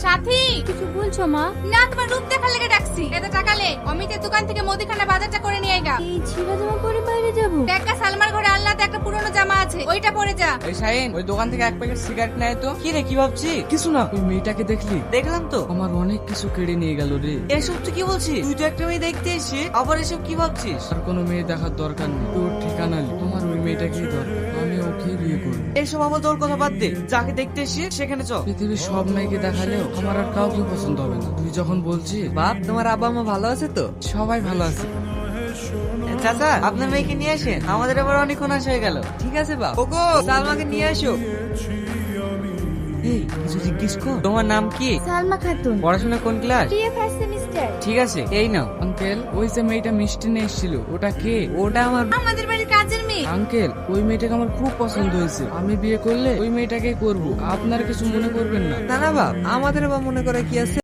সাথী, কিছু বলছো মা? না তোমার রূপ দেখার লেগে ডাকছি। এত টাকা লে, অমিতের দোকান থেকে মুদিখানা বাজারটা করে নিয়ে আইগা। এই ছিঁড়া জামা পরে বাইরে যাবো? দেখা সালমার ঘরে আল্লাহতে একটা পুরনো জামা আছে, ওইটা পরে যা। এই শাহিন, ওই দোকান থেকে এক প্যাকেট সিগারেট নেয় তো। কি রে, কি ভাবছিস? কিছু না, ওই মেয়েটাকে দেখলি? দেখলাম তো। আমার অনেক কিছু কেড়ে নিয়ে গেল রে। এসব তুই কি বলছিস? তুই তো একটা মেয়ে দেখতে এসে আবার এসব কি ভাবছিস? আর কোনো মেয়ে দেখার দরকার নেই, তোর ঠিকানা লি। আমার ওই মেয়েটাকেই দরকার, আমি ওকেই বিয়ে করবো। এসব আবার তোর কথা বাদ দে, যাকে দেখতে এসে সেখানে চল। পৃথিবীর সব মেয়েকে দেখালেও আমার আর কাউকে পছন্দ হবে না। তুই যখন বলছিস। বাপ, তোমার আব্বা মা ভালো আছে তো? সবাই ভালো আছে। চাচা, আপনার মেয়েকে নিয়ে আসেন, আমাদের আবার অনেকক্ষণ আসা হয়ে গেল। ঠিক আছে বাপ। ওগো, সালমাকে নিয়ে আসো। এই, কিছু জিজ্ঞেস কর। তোমার নাম কি? সালমা খাতুন, পড়াশোনা কোন ক্লাস? BA first semester. ঠিক আছে, এই নাও। আঙ্কেল, ওই যে মেয়েটা মিষ্টি নিয়ে এসেছিল, ওটা কে? ওটা আমার। আমাদের বাড়ির কাজের মেয়ে। আঙ্কেল, ওই মেয়েটাকে আমার খুব পছন্দ হয়েছে। আমি বিয়ে করলে ওই মেয়েটাকে করব, আপনার কিছু মনে করবেন না। না না বাপ, আমাদের আবার মনে করে কি আছে?